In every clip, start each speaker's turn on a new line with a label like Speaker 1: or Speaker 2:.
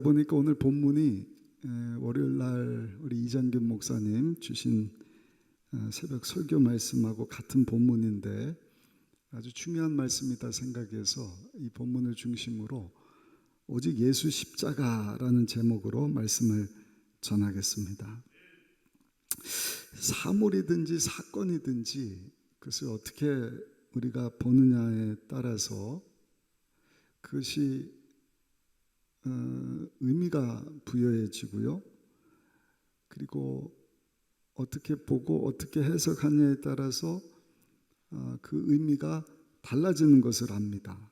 Speaker 1: 보니까 오늘 본문이 월요일 날 우리 이장균 목사님 주신 새벽 설교 말씀하고 같은 본문인데 아주 중요한 말씀이다 생각해서 이 본문을 중심으로 오직 예수 십자가라는 제목으로 말씀을 전하겠습니다. 사물이든지 사건이든지 그것을 어떻게 우리가 보느냐에 따라서 그것이 의미가 부여해지고요. 그리고 어떻게 보고 어떻게 해석하냐에 따라서 그 의미가 달라지는 것을 압니다.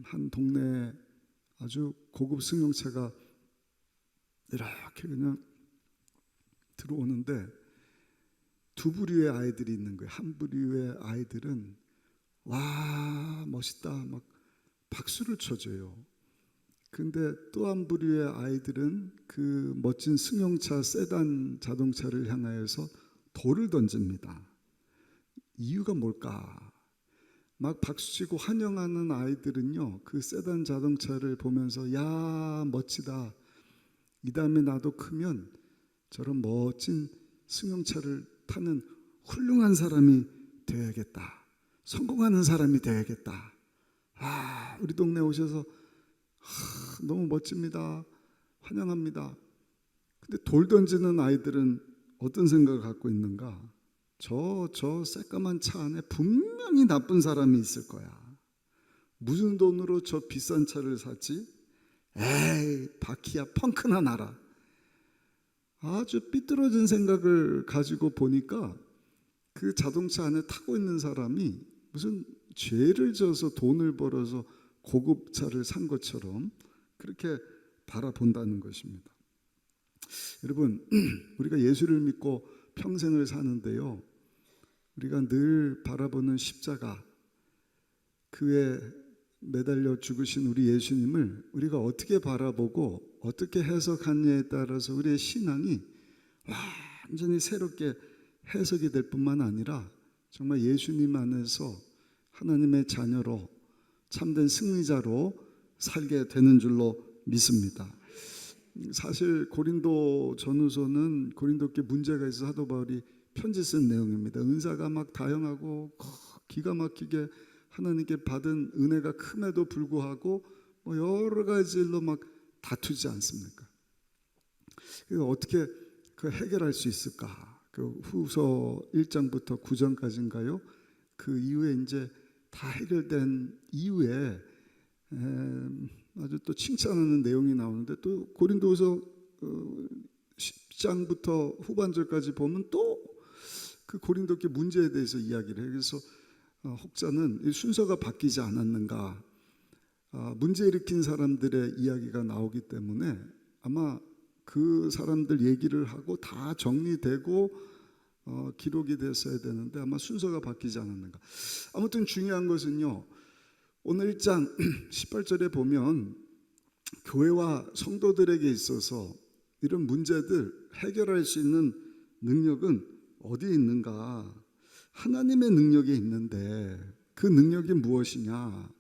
Speaker 1: 한 동네에 아주 고급 승용차가 이렇게 그냥 들어오는데 두 부류의 아이들이 있는 거예요. 한 부류의 아이들은 와 멋있다 막 박수를 쳐줘요. 근데 또 한 부류의 아이들은 그 멋진 승용차 세단 자동차를 향하여서 돌을 던집니다. 이유가 뭘까? 막 박수치고 환영하는 아이들은요, 그 세단 자동차를 보면서 야 멋지다, 이 다음에 나도 크면 저런 멋진 승용차를 타는 훌륭한 사람이 되어야겠다, 성공하는 사람이 되어야겠다. 우리 동네 오셔서 너무 멋집니다, 환영합니다. 근데 돌 던지는 아이들은 어떤 생각을 갖고 있는가? 저 새까만 차 안에 분명히 나쁜 사람이 있을 거야. 무슨 돈으로 저 비싼 차를 샀지? 에이 바퀴야 펑크나 나라. 아주 삐뚤어진 생각을 가지고 보니까 그 자동차 안에 타고 있는 사람이 무슨 죄를 져서 돈을 벌어서 고급차를 산 것처럼 그렇게 바라본다는 것입니다. 여러분, 우리가 예수를 믿고 평생을 사는데요, 우리가 늘 바라보는 십자가, 그에 매달려 죽으신 우리 예수님을 우리가 어떻게 바라보고 어떻게 해석하느냐에 따라서 우리의 신앙이 완전히 새롭게 해석이 될 뿐만 아니라 정말 예수님 안에서 하나님의 자녀로 참된 승리자로 살게 되는 줄로 믿습니다. 사실 고린도 전후서는 고린도께 문제가 있어 사도 바울이 편지 쓴 내용입니다. 은사가 막 다양하고 기가 막히게 하나님께 받은 은혜가 큼에도 불구하고 여러 가지 일로 막 다투지 않습니까? 어떻게 그 해결할 수 있을까? 그 후서 1장부터 9장까지인가요? 그 이후에 이제 다 해결된 이후에 아주 또 칭찬하는 내용이 나오는데, 또 고린도서 10장부터 후반절까지 보면 또 그 고린도께 문제에 대해서 이야기를 해요. 그래서 혹자는 순서가 바뀌지 않았는가, 문제 일으킨 사람들의 이야기가 나오기 때문에 아마 그 사람들 얘기를 하고 다 정리되고 기록이 됐어야 되는데 아마 순서가 바뀌지 않았는가. 아무튼 중요한 것은요, 오늘 1장 18절에 보면 교회와 성도들에게 있어서 이런 문제들 해결할 수 있는 능력은 어디에 있는가? 하나님의 능력이 있는데 그 능력이 무엇이냐?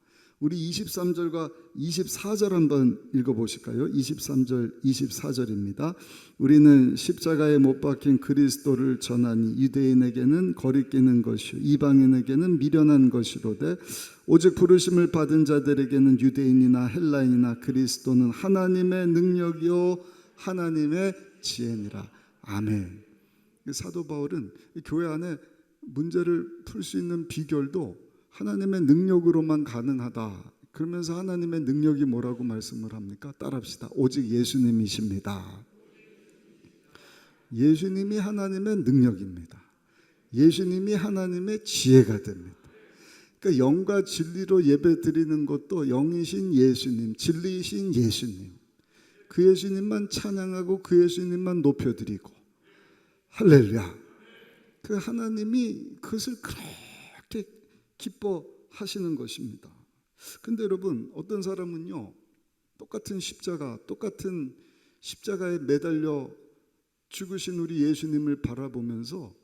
Speaker 1: 우리 23절과 24절 한번 읽어보실까요? 23절, 24절입니다. 우리는 십자가에 못 박힌 그리스도를 전하니 유대인에게는 거리끼는 것이요 이방인에게는 미련한 것이로되 오직 부르심을 받은 자들에게는 유대인이나 헬라인이나 그리스도는 하나님의 능력이요 하나님의 지혜니라. 아멘. 사도 바울은 교회 안에 문제를 풀 수 있는 비결도 하나님의 능력으로만 가능하다. 그러면서 하나님의 능력이 뭐라고 말씀을 합니까? 따라합시다. 오직 예수님이십니다. 예수님이 하나님의 능력입니다. 예수님이 하나님의 지혜가 됩니다. 그러니까 영과 진리로 예배 드리는 것도 영이신 예수님, 진리이신 예수님, 그 예수님만 찬양하고 그 예수님만 높여드리고, 할렐루야. 그 하나님이 그것을 그렇게 기뻐하시는 것입니다. 근데 여러분, 어떤 사람은요, 똑같은 십자가에 매달려 죽으신 우리 예수님을 바라보면서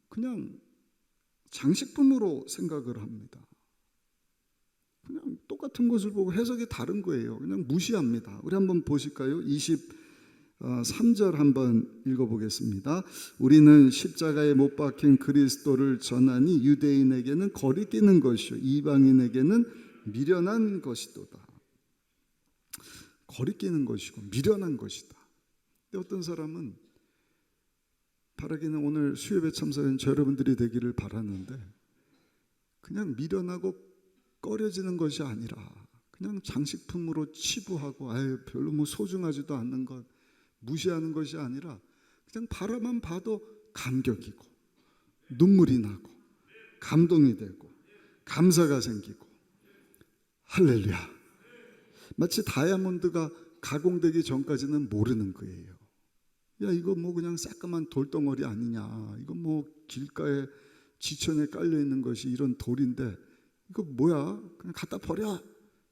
Speaker 1: 그냥 장식품으로 생각을 합니다. 그냥 똑같은 것을 보고 해석이 다른 거예요. 그냥 무시합니다. 우리 한번 보실까요? 23절 한번 읽어보겠습니다. 우리는 십자가에 못 박힌 그리스도를 전하니 유대인에게는 거리끼는 것이요 이방인에게는 미련한 것이도다. 거리끼는 것이고 미련한 것이다. 근데 어떤 사람은 바라기는 오늘 수요예배 참석한 저 여러분들이 되기를 바라는데 그냥 미련하고 꺼려지는 것이 아니라 그냥 장식품으로 치부하고 별로 뭐 소중하지도 않는 것 무시하는 것이 아니라 그냥 바라만 봐도 감격이고 눈물이 나고 감동이 되고 감사가 생기고 할렐루야. 마치 다이아몬드가 가공되기 전까지는 모르는 거예요. 야, 이거 뭐 그냥 새까만 돌덩어리 아니냐, 이거 뭐 길가에 지천에 깔려 있는 것이 이런 돌인데 이거 뭐야, 그냥 갖다 버려,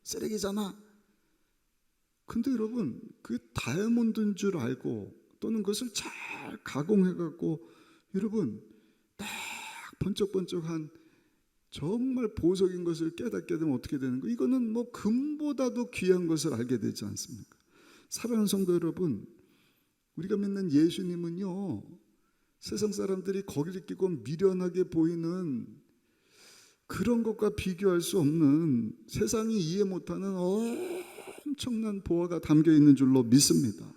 Speaker 1: 쓰레기잖아. 근데 여러분, 그 다이아몬드인 줄 알고 또는 그것을 잘 가공해 갖고 여러분 딱 번쩍번쩍한 정말 보석인 것을 깨닫게 되면 어떻게 되는 거예요? 이거는 뭐 금보다도 귀한 것을 알게 되지 않습니까? 사랑하는 성도 여러분, 우리가 믿는 예수님은요, 세상 사람들이 거기를 끼고 미련하게 보이는 그런 것과 비교할 수 없는 세상이 이해 못하는 엄청난 보화가 담겨 있는 줄로 믿습니다.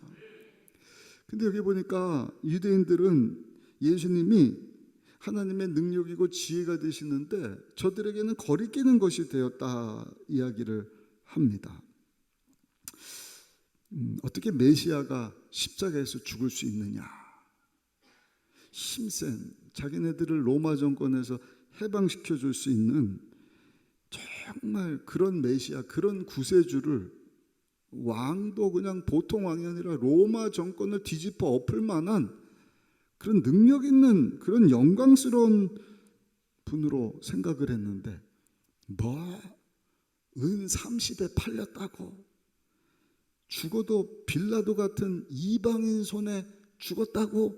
Speaker 1: 근데 여기 보니까 유대인들은 예수님이 하나님의 능력이고 지혜가 되시는데 저들에게는 거리끼는 것이 되었다 이야기를 합니다. 어떻게 메시아가 십자가에서 죽을 수 있느냐? 힘센 자기네들을 로마 정권에서 해방시켜 줄 수 있는 정말 그런 메시아, 그런 구세주를 왕도 그냥 보통 왕이 아니라 로마 정권을 뒤집어 엎을 만한 그런 능력 있는 그런 영광스러운 분으로 생각을 했는데 은 30에 팔렸다고, 죽어도 빌라도 같은 이방인 손에 죽었다고,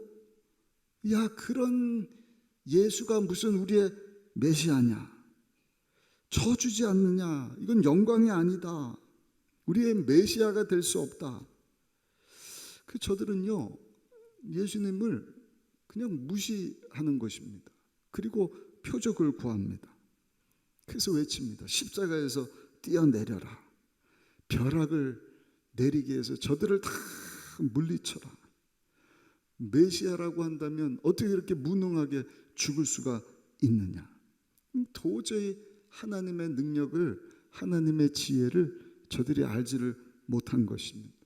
Speaker 1: 야, 그런 예수가 무슨 우리의 메시아냐, 쳐주지 않느냐, 이건 영광이 아니다, 우리의 메시아가 될 수 없다. 그 저들은요 예수님을 그냥 무시하는 것입니다. 그리고 표적을 구합니다. 그래서 외칩니다. 십자가에서 뛰어내려라. 벼락을 내리게 해서 저들을 다 물리쳐라. 메시아라고 한다면 어떻게 이렇게 무능하게 죽을 수가 있느냐. 도저히 하나님의 능력을, 하나님의 지혜를 저들이 알지를 못한 것입니다.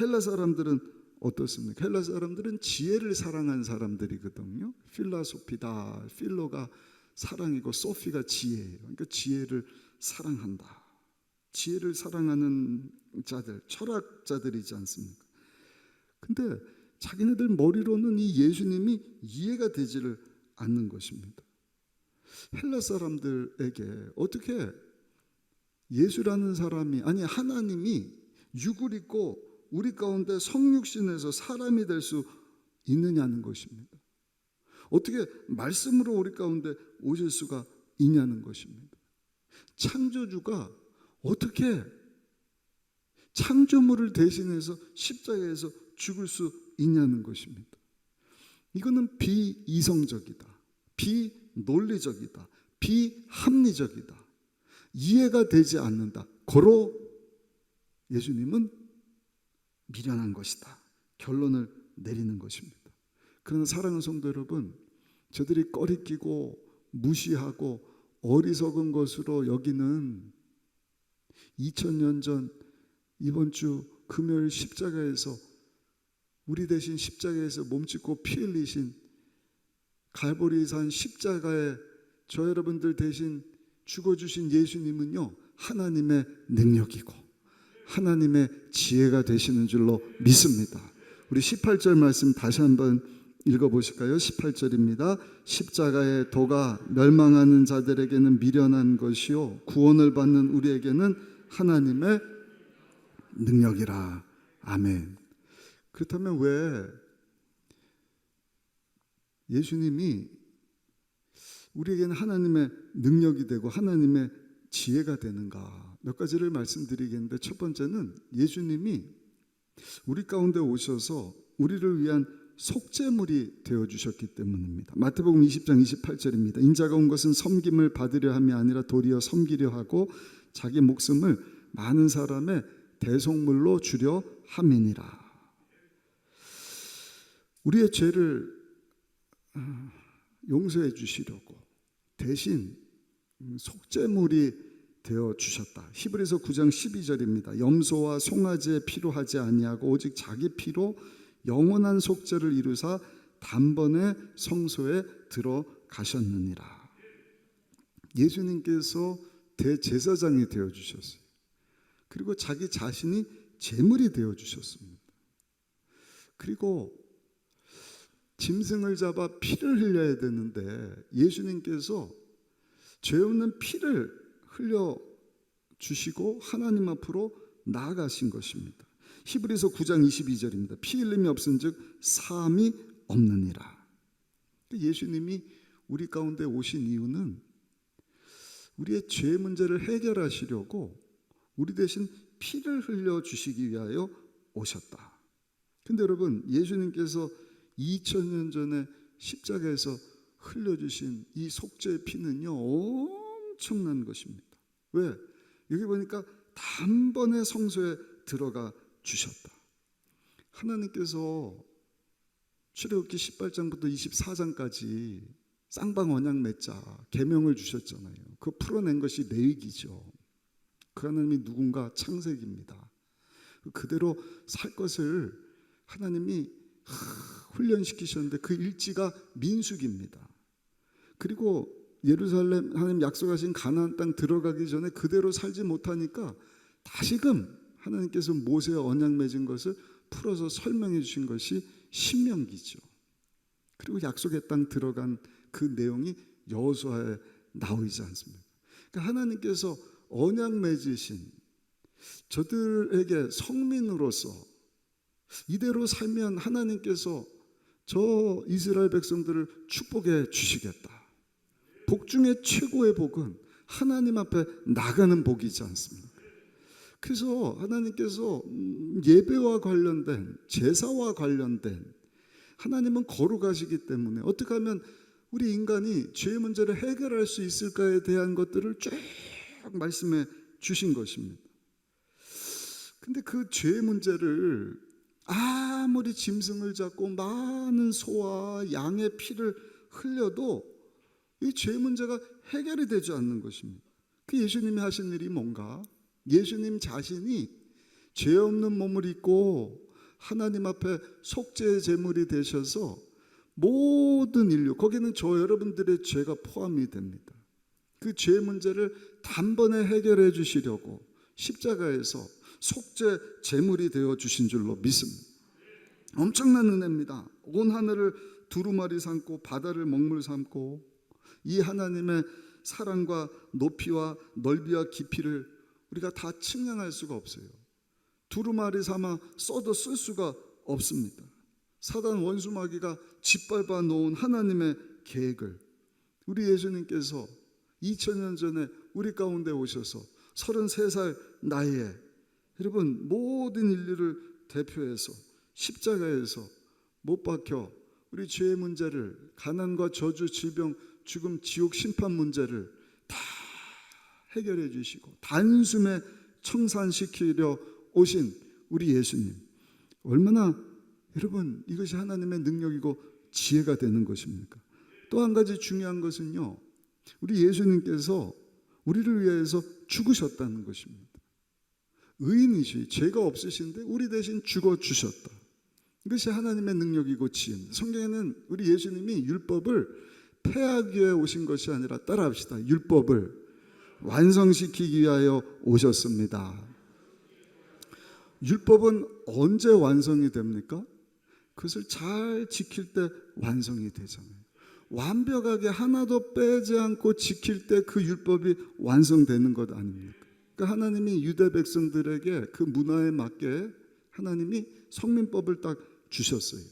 Speaker 1: 헬라 사람들은 어떻습니까? 헬라 사람들은 지혜를 사랑한 사람들이거든요. 필라소피다. 필로가 사랑이고 소피가 지혜예요. 그러니까 지혜를 사랑한다. 지혜를 사랑하는 자들, 철학자들이지 않습니까? 근데 자기네들 머리로는 이 예수님이 이해가 되지를 않는 것입니다. 헬라 사람들에게 어떻게 예수라는 사람이, 아니 하나님이 육을 입고 우리 가운데 성육신에서 사람이 될 수 있느냐는 것입니다. 어떻게 말씀으로 우리 가운데 오실 수가 있냐는 것입니다. 창조주가 어떻게 창조물을 대신해서 십자가에서 죽을 수 있냐는 것입니다. 이거는 비이성적이다, 비논리적이다, 비합리적이다, 이해가 되지 않는다. 고로 예수님은 미련한 것이다, 결론을 내리는 것입니다. 그러나 사랑하는 성도 여러분, 저들이 꺼리끼고 무시하고 어리석은 것으로 여기는 2000년 전 이번 주 금요일 십자가에서 우리 대신 십자가에서 몸짓고 피 흘리신 갈보리산 십자가에 저 여러분들 대신 죽어주신 예수님은요, 하나님의 능력이고 하나님의 지혜가 되시는 줄로 믿습니다. 우리 18절 말씀 다시 한번 읽어보실까요? 18절입니다. 십자가의 도가 멸망하는 자들에게는 미련한 것이요 구원을 받는 우리에게는 하나님의 능력이라. 아멘. 그렇다면 왜 예수님이 우리에게는 하나님의 능력이 되고 하나님의 지혜가 되는가? 몇 가지를 말씀드리겠는데, 첫 번째는 예수님이 우리 가운데 오셔서 우리를 위한 속죄물이 되어주셨기 때문입니다. 마태복음 20장 28절입니다. 인자가 온 것은 섬김을 받으려 함이 아니라 도리어 섬기려 하고 자기 목숨을 많은 사람의 대속물로 주려 함이니라. 우리의 죄를 용서해 주시려고 대신 속죄물이 되어 주셨다. 히브리서 9장 12절입니다. 염소와 송아지의 피로 하지 아니하고 오직 자기 피로 영원한 속죄를 이루사 단번에 성소에 들어가셨느니라. 예수님께서 대제사장이 되어 주셨어요. 그리고 자기 자신이 제물이 되어 주셨습니다. 그리고 짐승을 잡아 피를 흘려야 되는데 예수님께서 죄 없는 피를 흘려 주시고 하나님 앞으로 나아가신 것입니다. 히브리서 9장 22절입니다. 피 흘림이 없은즉 사함이 없느니라. 예수님이 우리 가운데 오신 이유는 우리의 죄 문제를 해결하시려고 우리 대신 피를 흘려 주시기 위하여 오셨다. 근데 여러분, 예수님께서 2000년 전에 십자가에서 흘려주신 이 속죄의 피는요, 엄청난 것입니다. 왜? 여기 보니까 단번에 성소에 들어가 주셨다. 하나님께서 출애굽기 18장부터 24장까지 쌍방 언약 맺자 계명을 주셨잖아요. 그거 풀어낸 것이 레위기죠. 그 하나님이 누군가? 창세기입니다. 그대로 살 것을 하나님이 훈련시키셨는데 그 일지가 민수기입니다. 그리고 예루살렘 하나님 약속하신 가나안 땅 들어가기 전에 그대로 살지 못하니까 다시금 하나님께서 모세와 언약 맺은 것을 풀어서 설명해 주신 것이 신명기죠. 그리고 약속의 땅 들어간 그 내용이 여호수아에 나오지 않습니까? 그러니까 하나님께서 언약 맺으신 저들에게 성민으로서 이대로 살면 하나님께서 저 이스라엘 백성들을 축복해 주시겠다. 복 중에 최고의 복은 하나님 앞에 나가는 복이지 않습니까? 그래서 하나님께서 예배와 관련된, 제사와 관련된, 하나님은 거룩하시기 때문에 어떻게 하면 우리 인간이 죄의 문제를 해결할 수 있을까에 대한 것들을 쭉 말씀해 주신 것입니다. 근데 그 죄의 문제를 아무리 짐승을 잡고 많은 소와 양의 피를 흘려도 이 죄 문제가 해결이 되지 않는 것입니다. 그 예수님이 하신 일이 뭔가? 예수님 자신이 죄 없는 몸을 입고 하나님 앞에 속죄의 제물이 되셔서 모든 인류, 거기는 저 여러분들의 죄가 포함이 됩니다. 그 죄 문제를 단번에 해결해 주시려고 십자가에서 속죄 제물이 되어 주신 줄로 믿습니다. 엄청난 은혜입니다. 온 하늘을 두루마리 삼고 바다를 먹물 삼고 이 하나님의 사랑과 높이와 넓이와 깊이를 우리가 다 측량할 수가 없어요. 두루마리 삼아 써도 쓸 수가 없습니다. 사단 원수마귀가 짓밟아 놓은 하나님의 계획을 우리 예수님께서 2000년 전에 우리 가운데 오셔서 33살 나이에 여러분 모든 인류를 대표해서 십자가에서 못 박혀 우리 죄의 문제를, 가난과 저주, 질병, 죽음, 지옥, 심판 문제를 다 해결해 주시고 단숨에 청산시키려 오신 우리 예수님, 얼마나 여러분 이것이 하나님의 능력이고 지혜가 되는 것입니까? 또 한 가지 중요한 것은요, 우리 예수님께서 우리를 위해서 죽으셨다는 것입니다. 의인이시, 죄가 없으신데 우리 대신 죽어주셨다. 이것이 하나님의 능력이고 지혜입니다. 성경에는 우리 예수님이 율법을 폐하기 위해 오신 것이 아니라, 따라합시다, 율법을 완성시키기 위하여 오셨습니다. 율법은 언제 완성이 됩니까? 그것을 잘 지킬 때 완성이 되잖아요. 완벽하게 하나도 빼지 않고 지킬 때 그 율법이 완성되는 것 아닙니까? 그러니까 하나님이 유대 백성들에게 그 문화에 맞게 하나님이 성민법을 딱 주셨어요.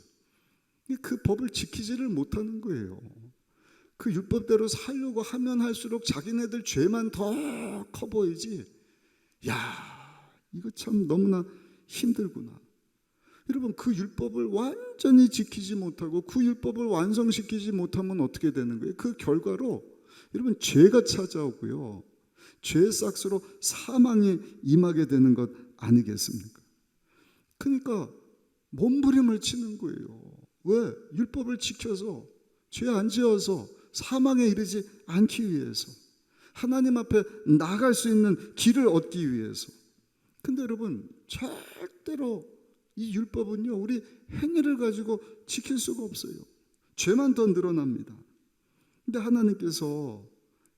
Speaker 1: 그 법을 지키지를 못하는 거예요. 그 율법대로 살려고 하면 할수록 자기네들 죄만 더 커 보이지. 야, 이거 참 너무나 힘들구나. 여러분, 그 율법을 완전히 지키지 못하고 그 율법을 완성시키지 못하면 어떻게 되는 거예요? 그 결과로 여러분 죄가 찾아오고요, 죄의 싹스로 사망이 임하게 되는 것 아니겠습니까? 그러니까 몸부림을 치는 거예요. 왜? 율법을 지켜서 죄 안 지어서 사망에 이르지 않기 위해서, 하나님 앞에 나갈 수 있는 길을 얻기 위해서. 근데 여러분, 절대로 이 율법은요, 우리 행위를 가지고 지킬 수가 없어요. 죄만 더 늘어납니다. 근데 하나님께서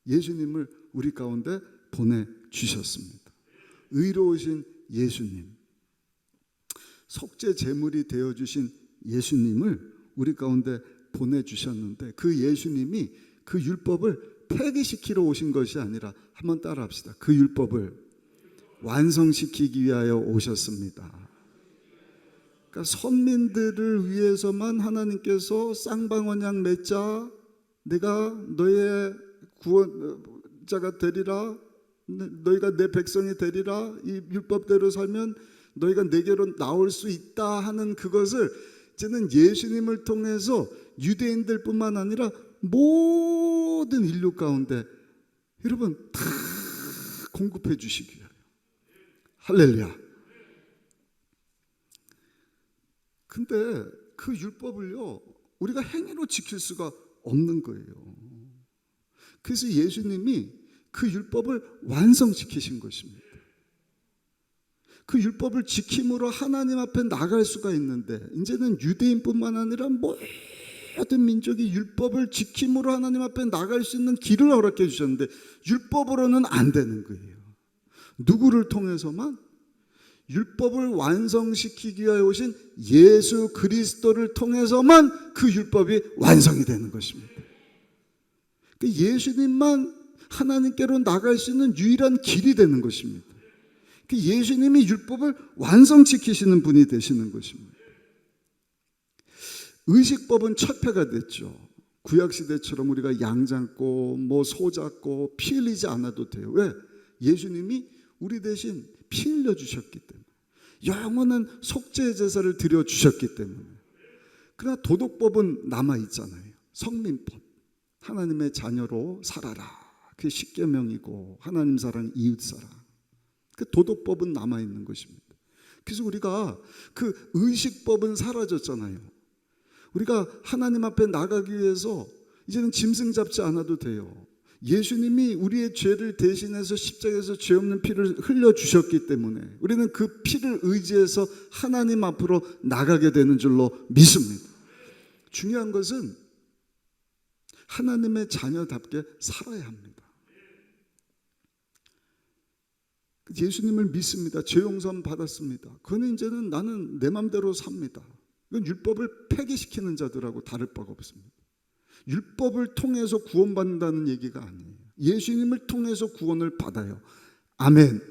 Speaker 1: 예수님을 우리 가운데 보내주셨습니다. 의로우신 예수님, 속죄 제물이 되어주신 예수님을 우리 가운데 보내주셨는데, 그 예수님이 그 율법을 폐기시키러 오신 것이 아니라, 한번 따라합시다. 그 율법을 완성시키기 위하여 오셨습니다. 그러니까 선민들을 위해서만 하나님께서 쌍방언양 맺자, 내가 너의 구원자가 되리라, 너희가 내 백성이 되리라, 이 율법대로 살면 너희가 내게로 나올 수 있다 하는 그것을 이제는 예수님을 통해서 유대인들뿐만 아니라 모든 인류 가운데 여러분 다 공급해 주시기 위하여. 할렐루야. 근데 그 율법을요, 우리가 행위로 지킬 수가 없는 거예요. 그래서 예수님이 그 율법을 완성시키신 것입니다. 그 율법을 지킴으로 하나님 앞에 나갈 수가 있는데, 이제는 유대인뿐만 아니라 모든 민족이 율법을 지킴으로 하나님 앞에 나갈 수 있는 길을 허락해 주셨는데, 율법으로는 안 되는 거예요. 누구를 통해서만? 율법을 완성시키기 위하여 오신 예수 그리스도를 통해서만 그 율법이 완성이 되는 것입니다. 예수님만 하나님께로 나갈 수 있는 유일한 길이 되는 것입니다. 예수님이 율법을 완성시키시는 분이 되시는 것입니다. 의식법은 철폐가 됐죠. 구약시대처럼 우리가 양 잡고 소 잡고 피 흘리지 않아도 돼요. 왜? 예수님이 우리 대신 피 흘려주셨기 때문에, 영원한 속죄의 제사를 드려주셨기 때문에. 그러나 도덕법은 남아있잖아요. 성민법, 하나님의 자녀로 살아라, 그게 십계명이고 하나님 사랑, 이웃 사랑, 그 도덕법은 남아있는 것입니다. 그래서 우리가 그 의식법은 사라졌잖아요. 우리가 하나님 앞에 나가기 위해서 이제는 짐승 잡지 않아도 돼요. 예수님이 우리의 죄를 대신해서 십자가에서 죄 없는 피를 흘려주셨기 때문에 우리는 그 피를 의지해서 하나님 앞으로 나가게 되는 줄로 믿습니다. 중요한 것은 하나님의 자녀답게 살아야 합니다. 예수님을 믿습니다. 죄 용서 받았습니다. 그는 이제는 나는 내 맘대로 삽니다. 이건 율법을 폐기시키는 자들하고 다를 바가 없습니다. 율법을 통해서 구원받는다는 얘기가 아니에요. 예수님을 통해서 구원을 받아요. 아멘.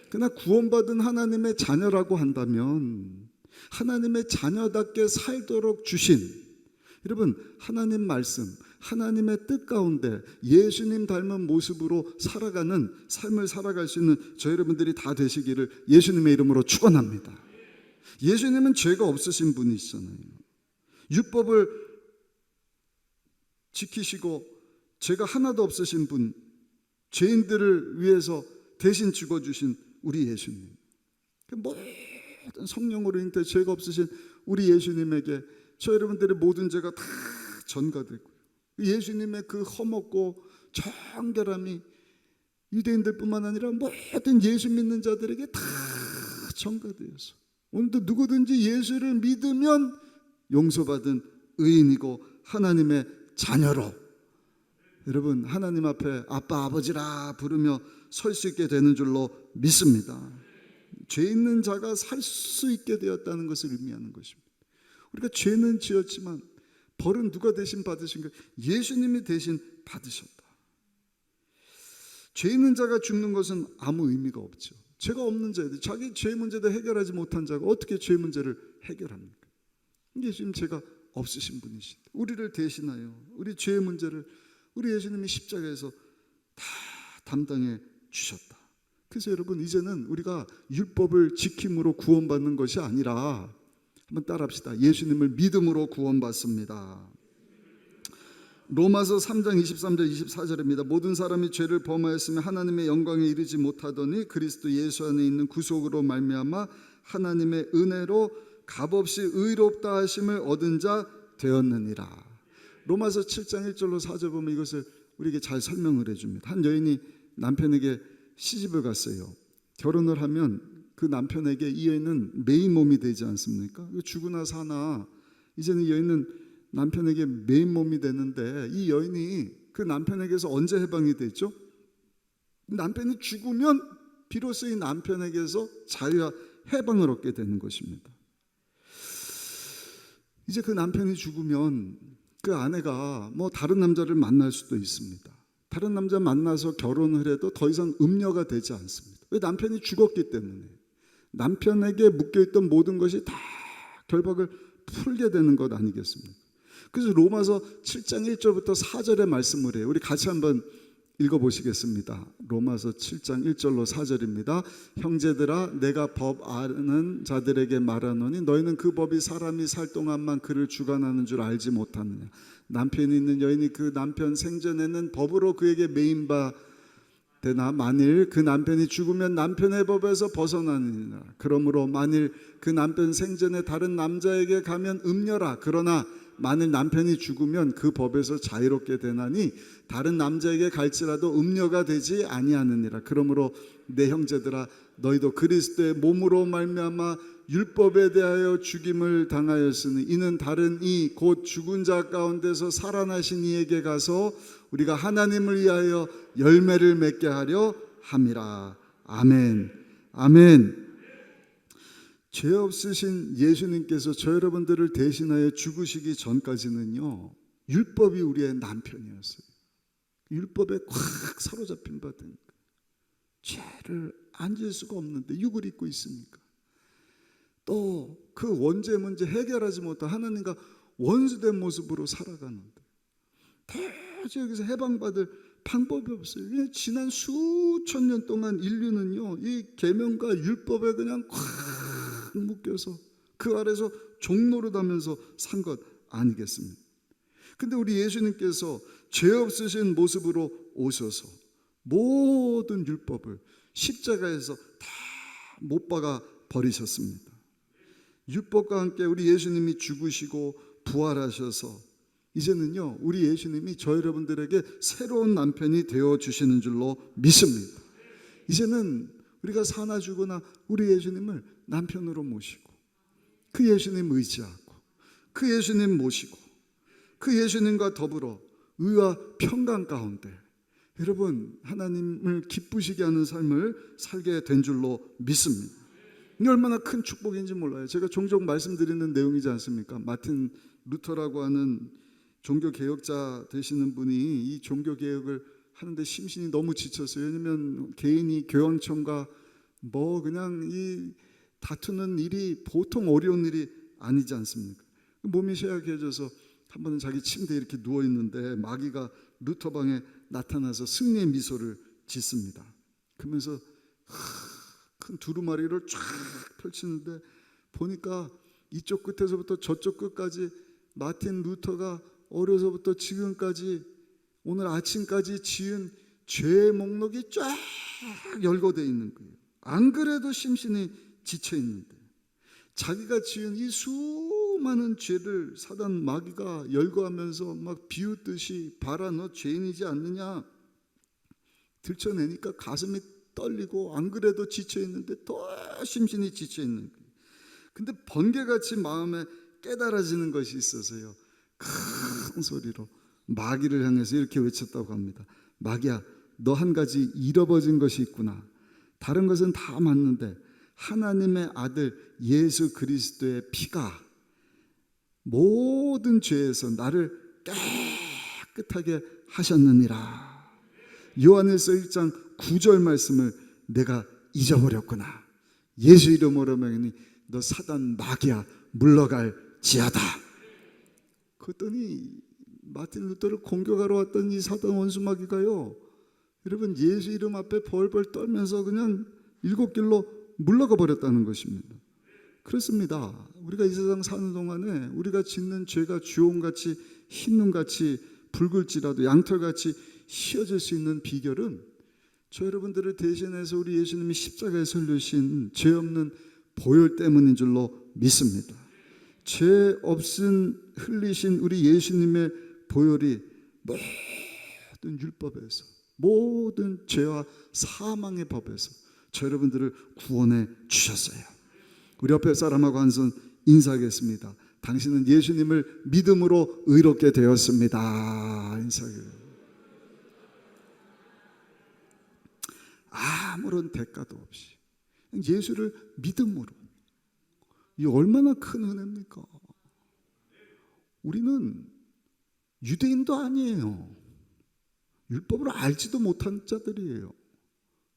Speaker 1: 그러나 구원받은 하나님의 자녀라고 한다면 하나님의 자녀답게 살도록 주신, 여러분, 하나님 말씀, 하나님의 뜻 가운데 예수님 닮은 모습으로 살아가는 삶을 살아갈 수 있는 저 여러분들이 다 되시기를 예수님의 이름으로 축원합니다. 예수님은 죄가 없으신 분이시잖아요. 율법을 지키시고 죄가 하나도 없으신 분, 죄인들을 위해서 대신 죽어주신 우리 예수님, 모든 성령으로 잉태 죄가 없으신 우리 예수님에게 저 여러분들의 모든 죄가 다 전가되고, 예수님의 그 험없고 정결함이 유대인들뿐만 아니라 모든 예수 믿는 자들에게 다 전가되어서 오늘도 누구든지 예수를 믿으면 용서받은 의인이고 하나님의 자녀로, 여러분, 하나님 앞에 아빠 아버지라 부르며 설 수 있게 되는 줄로 믿습니다. 죄 있는 자가 살 수 있게 되었다는 것을 의미하는 것입니다. 우리가 죄는 지었지만 벌은 누가 대신 받으신가? 예수님이 대신 받으셨다. 죄 있는 자가 죽는 것은 아무 의미가 없죠. 죄가 없는 자들, 자기 죄 문제도 해결하지 못한 자가 어떻게 죄 문제를 해결합니까? 예수님 죄가 없으신 분이신데 우리를 대신하여 우리 죄의 문제를 우리 예수님이 십자가에서 다 담당해 주셨다. 그래서 여러분, 이제는 우리가 율법을 지킴으로 구원받는 것이 아니라, 한번 따라합시다. 예수님을 믿음으로 구원받습니다. 로마서 3장 23절 24절입니다. 모든 사람이 죄를 범하였으며 하나님의 영광에 이르지 못하더니 그리스도 예수 안에 있는 구속으로 말미암아 하나님의 은혜로 값없이 의롭다 하심을 얻은 자 되었느니라. 로마서 7장 1절로 4절 보면 이것을 우리에게 잘 설명을 해줍니다. 한 여인이 남편에게 시집을 갔어요. 결혼을 하면 그 남편에게 이 여인은 메인 몸이 되지 않습니까? 죽으나 사나 이제는 이 여인은 남편에게 메인 몸이 되는데, 이 여인이 그 남편에게서 언제 해방이 됐죠? 남편이 죽으면 비로소 이 남편에게서 자유와 해방을 얻게 되는 것입니다. 이제 그 남편이 죽으면 그 아내가 뭐 다른 남자를 만날 수도 있습니다. 다른 남자 만나서 결혼을 해도 더 이상 음녀가 되지 않습니다. 왜? 남편이 죽었기 때문에. 남편에게 묶여있던 모든 것이 다 결박을 풀게 되는 것 아니겠습니까? 그래서 로마서 7장 1절부터 4절의 말씀을 해요. 우리 같이 한번 읽어보시겠습니다. 로마서 7장 1절로 4절입니다. 형제들아, 내가 법 아는 자들에게 말하노니 너희는 그 법이 사람이 살 동안만 그를 주관하는 줄 알지 못하느냐. 남편이 있는 여인이 그 남편 생전에는 법으로 그에게 매인 바 되나 만일 그 남편이 죽으면 남편의 법에서 벗어나느니라. 그러므로 만일 그 남편 생전에 다른 남자에게 가면 음녀라. 그러나 만일 남편이 죽으면 그 법에서 자유롭게 되나니 다른 남자에게 갈지라도 음녀가 되지 아니하느니라. 그러므로 내 형제들아, 너희도 그리스도의 몸으로 말미암아 율법에 대하여 죽임을 당하였으니 이는 다른 이 곧 죽은 자 가운데서 살아나신 이에게 가서 우리가 하나님을 위하여 열매를 맺게 하려 함이라. 아멘. 아멘. 죄 없으신 예수님께서 저 여러분들을 대신하여 죽으시기 전까지는요, 율법이 우리의 남편이었어요. 율법에 꽉 사로잡힌 바 된 거예요. 죄를 안 지을 수가 없는데 육을 입고 있으니까. 또 그 원죄 문제 해결하지 못한 하나님과 원수된 모습으로 살아가는데 도저히 여기서 해방받을 방법이 없어요. 그냥 지난 수천 년 동안 인류는요, 이 계명과 율법에 그냥 꽉 묶여서 그 아래서 종노릇하면서 산 것 아니겠습니까? 근데 우리 예수님께서 죄 없으신 모습으로 오셔서 모든 율법을 십자가에서 다 못 박아 버리셨습니다. 율법과 함께 우리 예수님이 죽으시고 부활하셔서 이제는요, 우리 예수님이 저 여러분들에게 새로운 남편이 되어 주시는 줄로 믿습니다. 이제는 우리가 사나 죽으나 우리 예수님을 남편으로 모시고 그 예수님 의지하고 그 예수님 모시고 그 예수님과 더불어 의와 평강 가운데 여러분 하나님을 기쁘시게 하는 삶을 살게 된 줄로 믿습니다. 이게 얼마나 큰 축복인지 몰라요. 제가 종종 말씀드리는 내용이지 않습니까? 마틴 루터라고 하는 종교개혁자 되시는 분이 이 종교개혁을 하는데 심신이 너무 지쳤어요. 왜냐하면 개인이 교황청과 뭐 그냥 이 다투는 일이 보통 어려운 일이 아니지 않습니까? 몸이 쇠약해져서 한 번은 자기 침대에 이렇게 누워있는데 마귀가 루터 방에 나타나서 승리의 미소를 짓습니다. 그러면서 큰 두루마리를 쫙 펼치는데 보니까 이쪽 끝에서부터 저쪽 끝까지 마틴 루터가 어려서부터 지금까지 오늘 아침까지 지은 죄의 목록이 쫙 열거되어 있는 거예요. 안 그래도 심신이 지쳐 있는데 자기가 지은 이 수많은 죄를 사단 마귀가 열거하면서 막 비웃듯이 봐라 너 죄인이지 않느냐 들춰내니까 가슴이 떨리고 안 그래도 지쳐 있는데 더 심신이 지쳐 있는 거예요. 근데 번개같이 마음에 깨달아지는 것이 있어서요, 큰 소리로 마귀를 향해서 이렇게 외쳤다고 합니다. 마귀야, 너 한 가지 잃어버린 것이 있구나. 다른 것은 다 맞는데 하나님의 아들 예수 그리스도의 피가 모든 죄에서 나를 깨끗하게 하셨느니라. 요한일서 1장 9절 말씀을 내가 잊어버렸구나. 예수 이름으로 명하니 너 사단 마귀야 물러갈 지어다. 그랬더니 마틴 루터를 공격하러 왔던 이 사단 원수마귀가요, 여러분 예수 이름 앞에 벌벌 떨면서 그냥 7길로 물러가 버렸다는 것입니다. 그렇습니다. 우리가 이 세상 사는 동안에 우리가 짓는 죄가 주홍같이 흰눈같이 붉을지라도 양털같이 휘어질 수 있는 비결은 저 여러분들을 대신해서 우리 예수님이 십자가에 설리신 죄 없는 보혈 때문인 줄로 믿습니다. 죄 없은 흘리신 우리 예수님의 보혈이 모든 율법에서, 모든 죄와 사망의 법에서 저 여러분들을 구원해 주셨어요. 우리 옆에 사람하고 한 손 인사하겠습니다. 당신은 예수님을 믿음으로 의롭게 되었습니다. 인사하겠습니다. 아무런 대가도 없이 예수를 믿음으로. 이 얼마나 큰 은혜입니까? 우리는 유대인도 아니에요. 율법을 알지도 못한 자들이에요.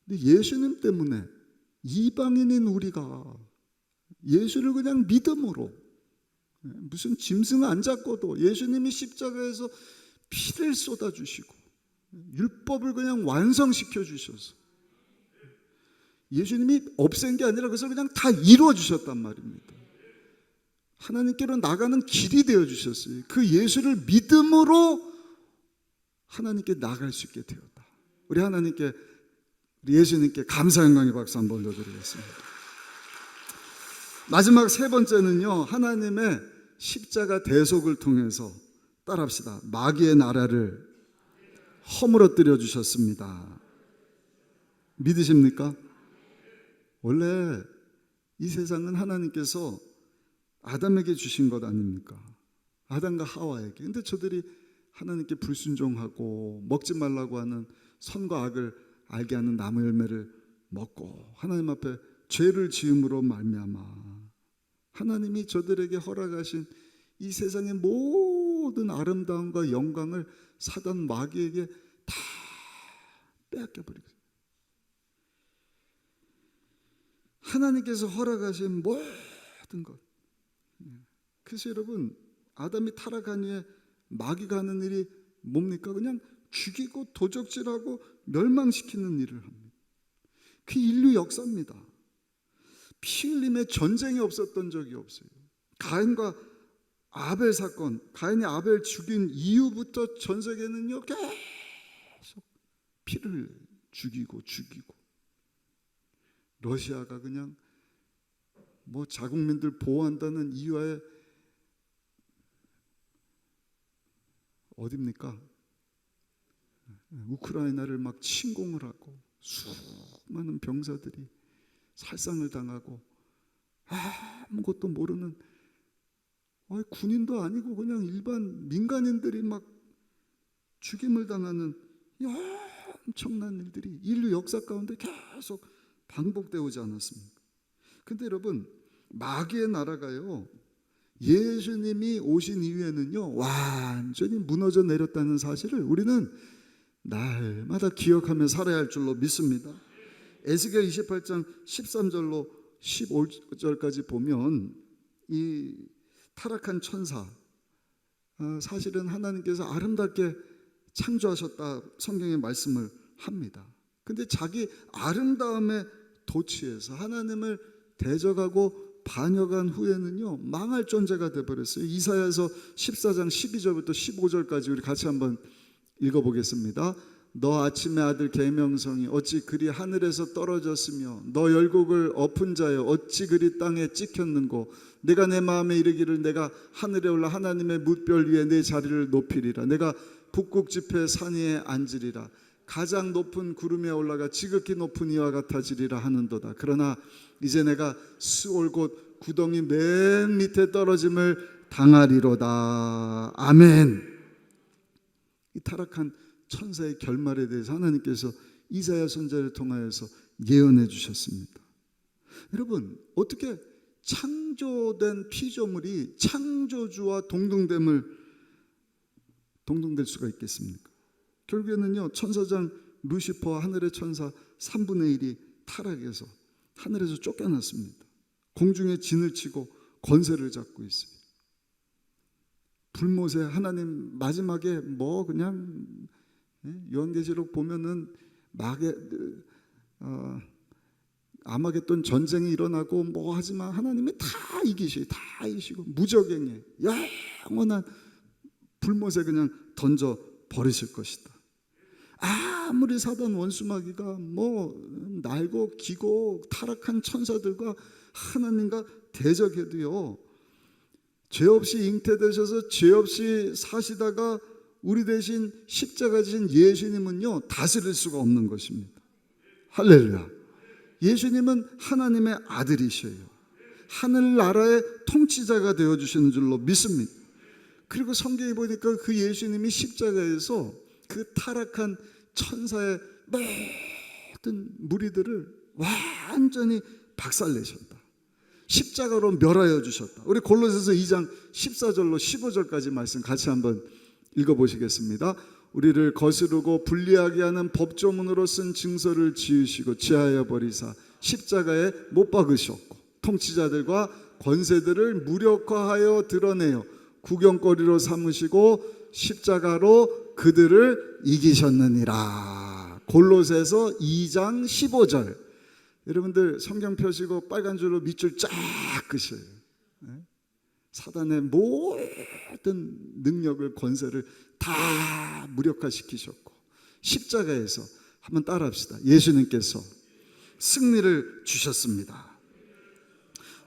Speaker 1: 근데 예수님 때문에 이방인인 우리가 예수를 그냥 믿음으로, 무슨 짐승 안 잡고도 예수님이 십자가에서 피를 쏟아주시고 율법을 그냥 완성시켜 주셔서 예수님이 없앤 게 아니라 그것을 그냥 다 이루어 주셨단 말입니다. 하나님께로 나가는 길이 되어 주셨어요. 그 예수를 믿음으로 하나님께 나갈 수 있게 되었다. 우리 하나님께, 우리 예수님께 감사 영광의 박수 한번 올려드리겠습니다. 마지막 세 번째는요, 하나님의 십자가 대속을 통해서 따라합시다. 마귀의 나라를 허물어뜨려 주셨습니다. 믿으십니까? 원래 이 세상은 하나님께서 아담에게 주신 것 아닙니까? 아담과 하와에게. 근데 저들이 하나님께 불순종하고 먹지 말라고 하는 선과 악을 알게 하는 나무 열매를 먹고 하나님 앞에 죄를 지음으로 말미암아 하나님이 저들에게 허락하신 이 세상의 모든 아름다움과 영광을 사단 마귀에게 다 빼앗겨 버리고, 하나님께서 허락하신 모든 것. 그래서 여러분, 아담이 타락한 후에 마귀가 하는 일이 뭡니까? 그냥 죽이고 도적질하고 멸망시키는 일을 합니다. 그 인류 역사입니다. 피 흘림의 전쟁이 없었던 적이 없어요. 가인과 아벨 사건, 가인이 아벨 죽인 이후부터 전 세계는요 계속 피를 죽이고 러시아가 그냥 뭐 자국민들 보호한다는 이유에 어딥니까? 우크라이나를 막 침공을 하고 수많은 병사들이 살상을 당하고 아무것도 모르는 군인도 아니고 그냥 일반 민간인들이 막 죽임을 당하는 엄청난 일들이 인류 역사 가운데 계속 반복되어 오지 않았습니까? 근데 여러분, 마귀의 나라가요, 예수님이 오신 이후에는요 완전히 무너져 내렸다는 사실을 우리는 날마다 기억하며 살아야 할 줄로 믿습니다. 에스겔 28장 13절로 15절까지 보면 이 타락한 천사, 사실은 하나님께서 아름답게 창조하셨다 성경에 말씀을 합니다. 근데 자기 아름다움에 도취해서 하나님을 대적하고 반역한 후에는요 망할 존재가 되어버렸어요. 이사야서 14장 12절부터 15절까지 우리 같이 한번 읽어보겠습니다. 너 아침의 아들 계명성이 어찌 그리 하늘에서 떨어졌으며 너 열국을 엎은 자여 어찌 그리 땅에 찍혔는고 내가 내 마음에 이르기를 내가 하늘에 올라 하나님의 뭇별 위에 내 자리를 높이리라. 내가 북극 지폐 산 위에 앉으리라. 가장 높은 구름에 올라가 지극히 높은 이와 같아지리라 하는도다. 그러나 이제 내가 스올 곧 구덩이 맨 밑에 떨어짐을 당하리로다. 아멘. 이 타락한 천사의 결말에 대해서 하나님께서 이사야 선지자를 통하여서 예언해 주셨습니다. 여러분, 어떻게 창조된 피조물이 창조주와 동등될 수가 있겠습니까? 결국에는요 천사장 루시퍼와 하늘의 천사 3분의 1이 타락해서 하늘에서 쫓겨났습니다. 공중에 진을 치고 권세를 잡고 있어요. 불못에 하나님 마지막에 뭐 그냥 요한계시록 보면은 아마겟돈 전쟁이 일어나고 뭐 하지만 하나님이 다 이기시고 무적행에 영원한 불못에 그냥 던져 버리실 것이다. 아무리 사단 원수마귀가 뭐 날고 기고 타락한 천사들과 하나님과 대적해도요, 죄 없이 잉태되셔서 죄 없이 사시다가 우리 대신 십자가 지신 예수님은요 다스릴 수가 없는 것입니다. 할렐루야. 예수님은 하나님의 아들이셔요. 하늘나라의 통치자가 되어주시는 줄로 믿습니다. 그리고 성경에 보니까 그 예수님이 십자가에서 그 타락한 천사의 모든 무리들을 완전히 박살내셨다. 십자가로 멸하여 주셨다. 우리 골로새서 2장 14절로 15절까지 말씀 같이 한번 읽어보시겠습니다. 우리를 거스르고 불리하게 하는 법조문으로 쓴 증서를 지으시고 제하여 버리사 십자가에 못 박으셨고 통치자들과 권세들을 무력화하여 드러내어 구경거리로 삼으시고 십자가로 그들을 이기셨느니라. 골로새서 2장 15절. 여러분들 성경 펴시고 빨간 줄로 밑줄 쫙 그으셔요. 사단의 모든 능력을 권세를 다 무력화시키셨고 십자가에서 한번 따라합시다. 예수님께서 승리를 주셨습니다.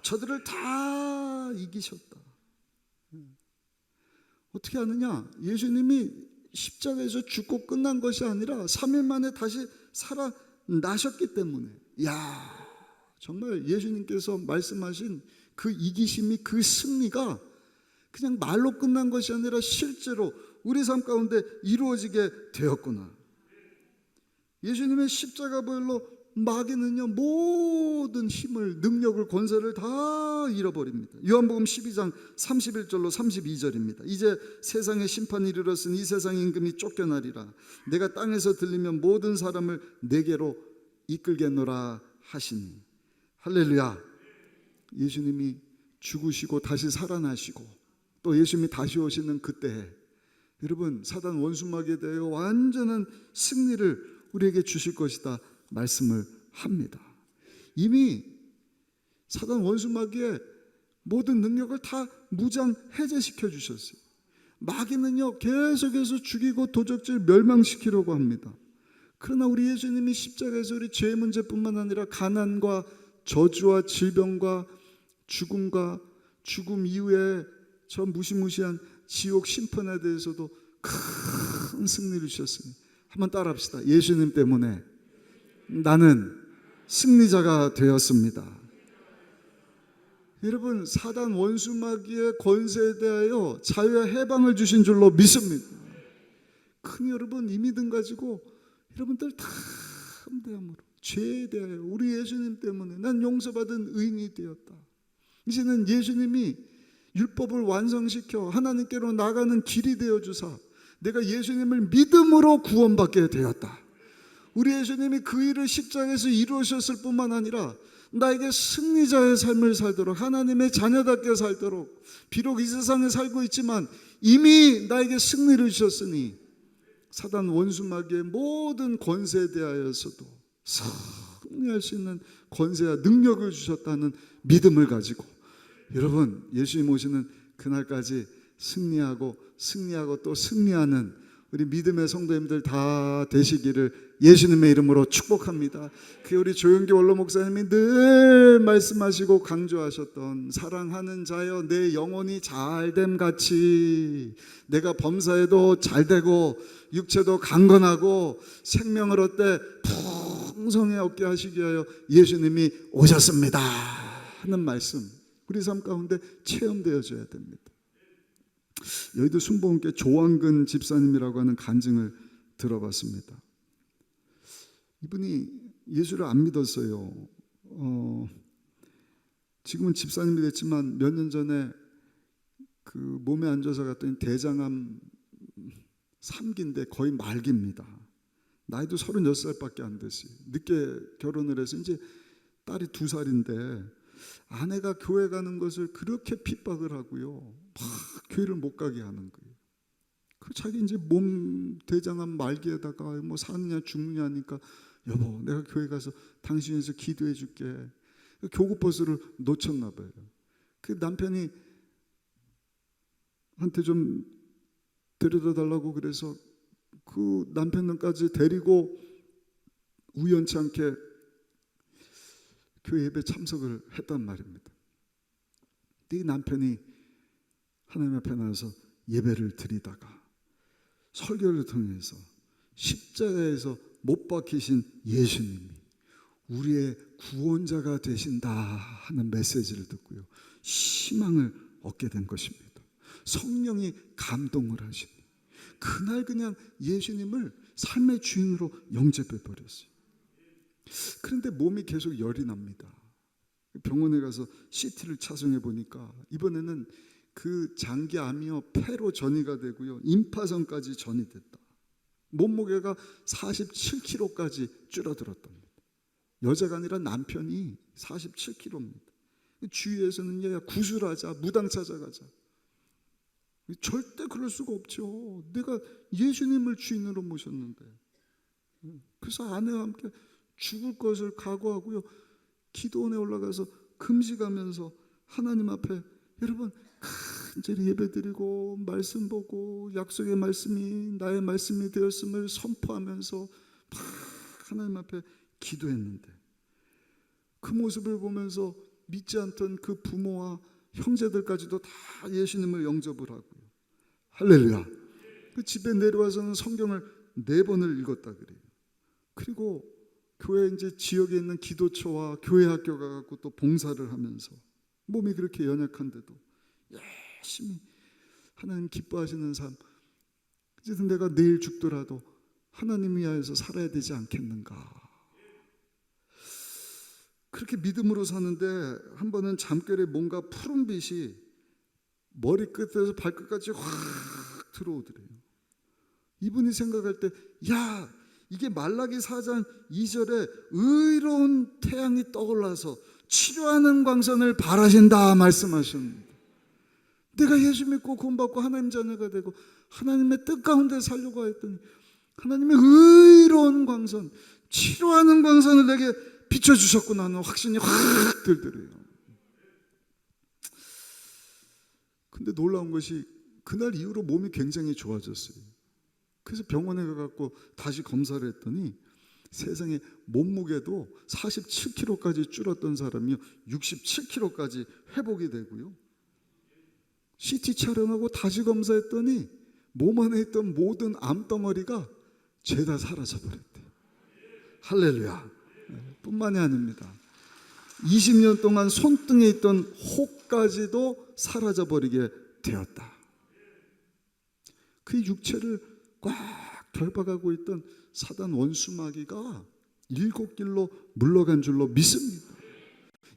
Speaker 1: 저들을 다 이기셨다. 어떻게 하느냐? 예수님이 십자가에서 죽고 끝난 것이 아니라 3일 만에 다시 살아나셨기 때문에, 정말 예수님께서 말씀하신 그 이기심이, 그 승리가 그냥 말로 끝난 것이 아니라 실제로 우리 삶 가운데 이루어지게 되었구나. 예수님의 십자가 보혈로 마귀는요 모든 힘을, 능력을, 권세를 다 잃어버립니다. 요한복음 12장 31절로 32절입니다. 이제 세상의 심판이 이르렀으니 이 세상의 임금이 쫓겨나리라. 내가 땅에서 들리면 모든 사람을 내게로 이끌겠노라 하시니. 할렐루야. 예수님이 죽으시고 다시 살아나시고 또 예수님이 다시 오시는 그때, 여러분 사단 원수마귀에 대하여 완전한 승리를 우리에게 주실 것이다 말씀을 합니다. 이미 사단 원수마귀의 모든 능력을 다 무장 해제시켜 주셨어요. 마귀는요 계속해서 죽이고 도적질 멸망시키려고 합니다. 그러나 우리 예수님이 십자가에서 우리 죄의 문제뿐만 아니라 가난과 저주와 질병과 죽음과 죽음 이후에 저 무시무시한 지옥 심판에 대해서도 큰 승리를 주셨으니 한번 따라합시다. 예수님 때문에 나는 승리자가 되었습니다. 여러분 사단 원수마귀의 권세에 대하여 자유와 해방을 주신 줄로 믿습니다. 큰 여러분 이 믿음 가지고 여러분들 다 함대함으로 죄에 대하여 우리 예수님 때문에 난 용서받은 의인이 되었다. 이제는 예수님이 율법을 완성시켜 하나님께로 나가는 길이 되어주사 내가 예수님을 믿음으로 구원받게 되었다. 우리 예수님이 그 일을 십자가에서 이루셨을 뿐만 아니라 나에게 승리자의 삶을 살도록, 하나님의 자녀답게 살도록, 비록 이 세상에 살고 있지만 이미 나에게 승리를 주셨으니 사단 원수마귀의 모든 권세에 대하여서도 승리할 수 있는 권세와 능력을 주셨다는 믿음을 가지고 여러분 예수님 오시는 그날까지 승리하고 또 승리하는 우리 믿음의 성도님들 다 되시기를 예수님의 이름으로 축복합니다. 그 우리 조영기 원로 목사님이 늘 말씀하시고 강조하셨던 사랑하는 자여 내 영혼이 잘됨 같이 내가 범사에도 잘되고 육체도 강건하고 생명을 얻되 풍성히 얻게 하시기 위하여 예수님이 오셨습니다 하는 말씀 우리 삶 가운데 체험되어져야 됩니다. 여의도 순복음교회 조왕근 집사님이라고 하는 간증을 들어봤습니다. 이분이 예수를 안 믿었어요. 지금은 집사님이 됐지만 몇 년 전에 그 몸에 안 좋아서 갔더니 대장암 3기인데 거의 말기입니다. 나이도 36살밖에 안 됐어요. 늦게 결혼을 해서 이제 딸이 2살인데 아내가 교회 가는 것을 그렇게 핍박을 하고요. 막 교회를 못 가게 하는 거예요. 그 자기 이제 몸 대장암 말기에다가 뭐 사느냐 죽느냐 하니까 여보 내가 교회 가서 당신 위해서 기도해 줄게. 교구버스를 놓쳤나 봐요. 그 남편이 한테 좀 데려다 달라고 그래서 그 남편까지 데리고 우연치 않게 교회 예배 참석을 했단 말입니다. 이 남편이 하나님 앞에 나와서 예배를 드리다가 설교를 통해서 십자가에서 못 박히신 예수님이 우리의 구원자가 되신다 하는 메시지를 듣고요, 희망을 얻게 된 것입니다. 성령이 감동을 하시니 그날 그냥 예수님을 삶의 주인으로 영접해 버렸어요. 그런데 몸이 계속 열이 납니다. 병원에 가서 CT를 촬영해 보니까 이번에는 그 장기암이요 폐로 전이가 되고요, 임파선까지 전이 됐다. 몸무게가 47kg까지 줄어들었답니다. 여자가 아니라 남편이 47kg입니다. 주위에서는 야 구술하자, 무당 찾아가자. 절대 그럴 수가 없죠. 내가 예수님을 주인으로 모셨는데. 그래서 아내와 함께 죽을 것을 각오하고요, 기도원에 올라가서 금식하면서 하나님 앞에 여러분 간절히 예배드리고 말씀 보고 약속의 말씀이 나의 말씀이 되었음을 선포하면서 막 하나님 앞에 기도했는데, 그 모습을 보면서 믿지 않던 그 부모와 형제들까지도 다 예수님을 영접을 하고요. 할렐루야. 그 집에 내려와서는 성경을 4번을 읽었다 그래요. 그리고 교회 이제 지역에 있는 기도처와 교회 학교 가갖고 또 봉사를 하면서 몸이 그렇게 연약한데도 열심히 하나님 기뻐하시는 삶. 어쨌든 내가 내일 죽더라도 하나님 위하여서 살아야 되지 않겠는가. 그렇게 믿음으로 사는데 한 번은 잠결에 뭔가 푸른빛이 머리끝에서 발끝까지 확 들어오더래요. 이분이 생각할 때 야, 이게 말라기 4장 2절에 의로운 태양이 떠올라서 치료하는 광선을 발하신다 말씀하셨는데, 내가 예수 믿고 구원받고 하나님 자녀가 되고 하나님의 뜻 가운데 살려고 했더니 하나님의 의로운 광선, 치료하는 광선을 내게 비춰주셨구나 하는 확신이 확 들더래요. 근데 놀라운 것이 그날 이후로 몸이 굉장히 좋아졌어요. 그래서 병원에 가갖고 다시 검사를 했더니 세상에 몸무게도 47kg까지 줄었던 사람이 67kg까지 회복이 되고요, CT 촬영하고 다시 검사했더니 몸 안에 있던 모든 암덩어리가 죄다 사라져 버렸대요. 할렐루야. 뿐만이 아닙니다. 20년 동안 손등에 있던 혹까지도 사라져 버리게 되었다. 그 육체를 꽉 결박하고 있던 사단 원수마귀가 7길로 물러간 줄로 믿습니다.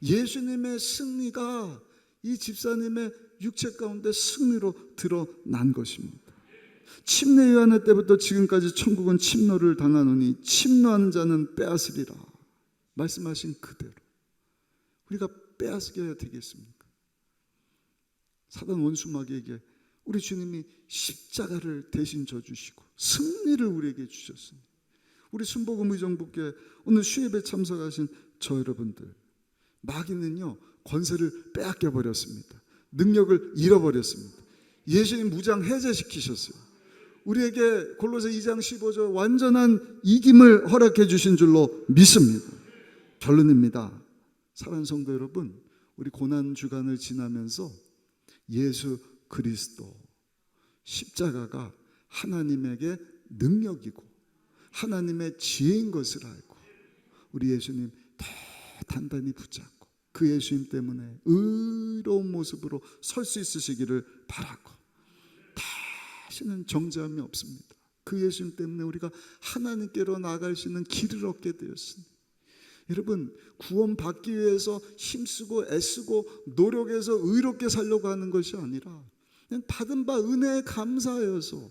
Speaker 1: 예수님의 승리가 이 집사님의 육체 가운데 승리로 드러난 것입니다. 침례 요한의 때부터 지금까지 천국은 침노를 당하노니 침노하는 자는 빼앗으리라 말씀하신 그대로 우리가 빼앗겨야 되겠습니까? 사단 원수마귀에게 우리 주님이 십자가를 대신 져주시고 승리를 우리에게 주셨습니다. 우리 순복음 의정부께 오늘 수예배 참석하신 저 여러분들, 마귀는요 권세를 빼앗겨 버렸습니다. 능력을 잃어버렸습니다. 예수님 무장 해제시키셨어요. 우리에게 골로새 2장 15절 완전한 이김을 허락해 주신 줄로 믿습니다. 결론입니다. 사랑하는 성도 여러분, 우리 고난 주간을 지나면서 예수 그리스도 십자가가 하나님에게 능력이고 하나님의 지혜인 것을 알고 우리 예수님 더 단단히 붙잡고 그 예수님 때문에 의로운 모습으로 설 수 있으시기를 바라고, 다시는 정죄함이 없습니다. 그 예수님 때문에 우리가 하나님께로 나아갈 수 있는 길을 얻게 되었습니다. 여러분, 구원받기 위해서 힘쓰고 애쓰고 노력해서 의롭게 살려고 하는 것이 아니라 그냥 받은 바 은혜에 감사하여서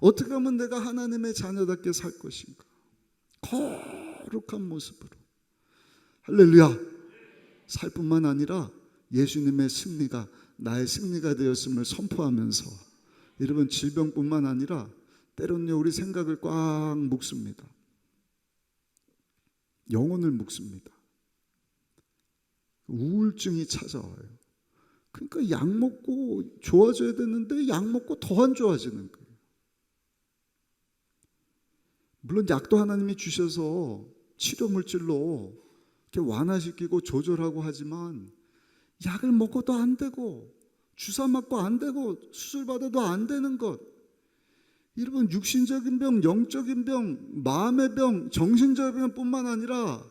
Speaker 1: 어떻게 하면 내가 하나님의 자녀답게 살 것인가, 거룩한 모습으로 할렐루야 살 뿐만 아니라 예수님의 승리가 나의 승리가 되었음을 선포하면서 여러분 질병뿐만 아니라 때로는요 우리 생각을 꽉 묶습니다. 영혼을 묶습니다. 우울증이 찾아와요. 그러니까 약 먹고 좋아져야 되는데 약 먹고 더 안 좋아지는 거예요. 물론 약도 하나님이 주셔서 치료 물질로 이렇게 완화시키고 조절하고 하지만 약을 먹어도 안 되고 주사 맞고 안 되고 수술 받아도 안 되는 것, 여러분 육신적인 병, 영적인 병, 마음의 병, 정신적인 병뿐만 아니라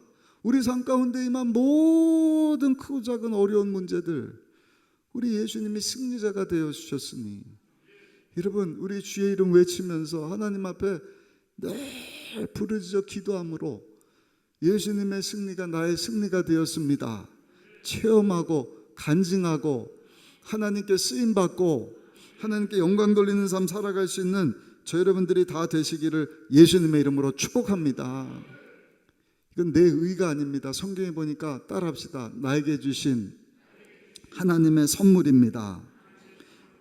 Speaker 1: 우리 삶 가운데 임한 모든 크고 작은 어려운 문제들, 우리 예수님이 승리자가 되어 주셨으니 여러분 우리 주의 이름 외치면서 하나님 앞에 늘 부르짖어 기도함으로 예수님의 승리가 나의 승리가 되었습니다. 체험하고 간증하고 하나님께 쓰임받고 하나님께 영광 돌리는 삶 살아갈 수 있는 저 여러분들이 다 되시기를 예수님의 이름으로 축복합니다. 이건 내 의가 아닙니다. 성경에 보니까 따라합시다. 나에게 주신 하나님의 선물입니다.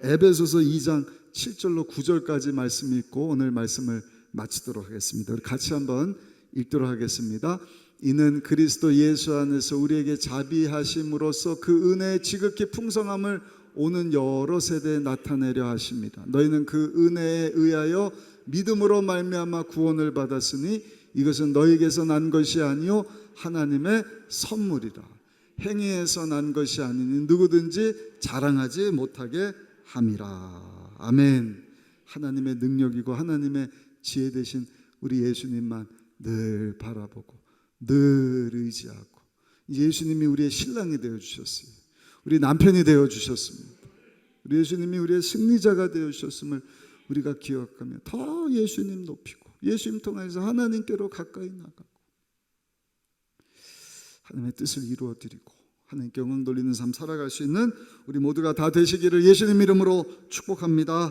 Speaker 1: 에베소서 2장 7절로 9절까지 말씀 읽고 오늘 말씀을 마치도록 하겠습니다. 우리 같이 한번 읽도록 하겠습니다. 이는 그리스도 예수 안에서 우리에게 자비하심으로써 그 은혜의 지극히 풍성함을 오는 여러 세대에 나타내려 하십니다. 너희는 그 은혜에 의하여 믿음으로 말미암아 구원을 받았으니 이것은 너희에게서 난 것이 아니요 하나님의 선물이라. 행위에서 난 것이 아니니 누구든지 자랑하지 못하게 함이라. 아멘. 하나님의 능력이고 하나님의 지혜 되신 우리 예수님만 늘 바라보고 늘 의지하고, 예수님이 우리의 신랑이 되어주셨어요. 우리 남편이 되어주셨습니다. 우리 예수님이 우리의 승리자가 되어주셨음을 우리가 기억하며 더 예수님 높이고 예수님 통해서 하나님께로 가까이 나가고 하나님의 뜻을 이루어드리고 하나님께 영광 돌리는 삶 살아갈 수 있는 우리 모두가 다 되시기를 예수님 이름으로 축복합니다.